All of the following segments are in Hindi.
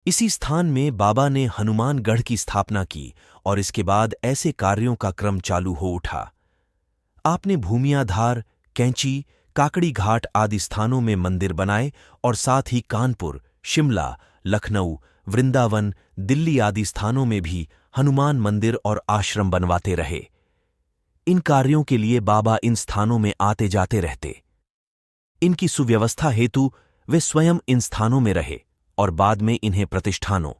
इसी स्थान में बाबा ने हनुमानगढ़ की स्थापना की और इसके बाद ऐसे कार्यों का क्रम चालू हो उठा। आपने भूमियाधार, कैंची, काकड़ी घाट आदि स्थानों में मंदिर बनाए और साथ ही कानपुर, शिमला, लखनऊ, वृंदावन, दिल्ली आदि स्थानों में भी हनुमान मंदिर और आश्रम बनवाते रहे। इन कार्यों के लिए बाबा इन स्थानों में आते जाते रहते। इनकी सुव्यवस्था हेतु वे स्वयं इन स्थानों में रहे और बाद में इन्हें प्रतिष्ठानों,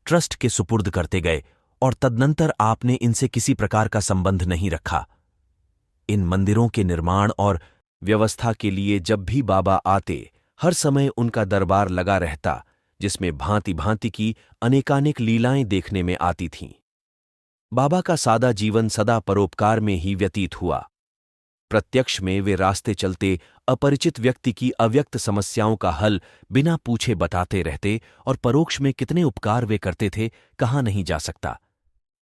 ट्रस्ट के सुपुर्द करते गए और तदनंतर आपने इनसे किसी प्रकार का संबंध नहीं रखा। इन मंदिरों के निर्माण और व्यवस्था के लिए जब भी बाबा आते, हर समय उनका दरबार लगा रहता, जिसमें भांति भांति की अनेकानेक लीलाएं देखने में आती थीं। बाबा का सादा जीवन सदा परोपकार में ही व्यतीत हुआ। प्रत्यक्ष में वे रास्ते चलते अपरिचित व्यक्ति की अव्यक्त समस्याओं का हल बिना पूछे बताते रहते और परोक्ष में कितने उपकार वे करते थे, कहा नहीं जा सकता।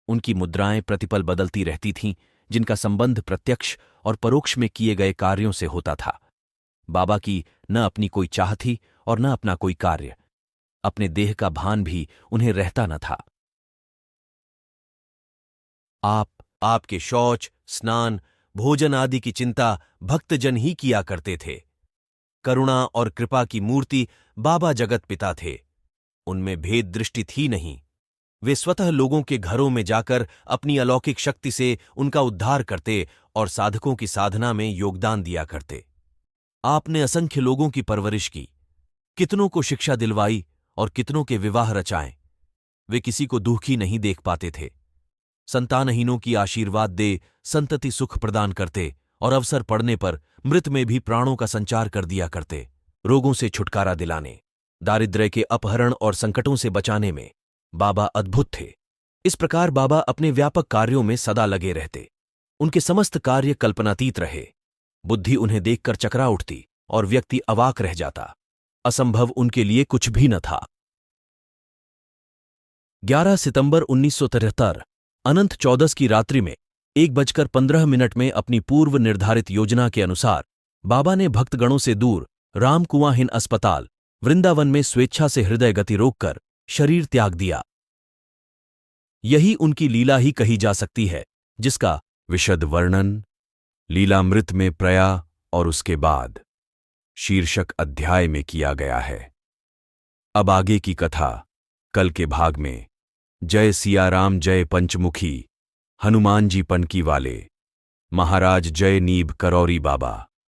उनकी मुद्राएं प्रतिपल बदलती रहती थीं, जिनका संबंध प्रत्यक्ष और परोक्ष में किए गए कार्यों से होता था। बाबा की न अपनी कोई चाह थी और न अपना कोई कार्य। अपने देह का भान भी उन्हें रहता न था। आपके शौच, स्नान, भोजन आदि की चिंता भक्तजन ही किया करते थे। करुणा और कृपा की मूर्ति बाबा जगत पिता थे। उनमें भेद दृष्टि थी नहीं। वे स्वतः लोगों के घरों में जाकर अपनी अलौकिक शक्ति से उनका उद्धार करते और साधकों की साधना में योगदान दिया करते। आपने असंख्य लोगों की परवरिश की, कितनों को शिक्षा दिलवाई और कितनों के विवाह रचाए। वे किसी को दुखी नहीं देख पाते थे। संतानहीनों की आशीर्वाद दे संतति सुख प्रदान करते और अवसर पड़ने पर मृत में भी प्राणों का संचार कर दिया करते। रोगों से छुटकारा दिलाने, दारिद्र्य के अपहरण और संकटों से बचाने में बाबा अद्भुत थे। इस प्रकार बाबा अपने व्यापक कार्यों में सदा लगे रहते। उनके समस्त कार्य कल्पनातीत रहे। बुद्धि उन्हें देखकर चकरा उठती और व्यक्ति अवाक रह जाता। असंभव उनके लिए कुछ भी न था। 11 सितंबर 1973 अनंत चौदस की रात्रि में 1:15 में अपनी पूर्व निर्धारित योजना के अनुसार बाबा ने भक्तगणों से दूर रामकुआं अस्पताल वृंदावन में स्वेच्छा से हृदय गति रोककर शरीर त्याग दिया। यही उनकी लीला ही कही जा सकती है, जिसका विशद वर्णन लीलामृत में प्रया और उसके बाद शीर्षक अध्याय में किया गया है। अब आगे की कथा कल के भाग में। जय सिया राम, जय पंचमुखी हनुमान जी पनकी वाले, महाराज जय नीब करौरी बाबा।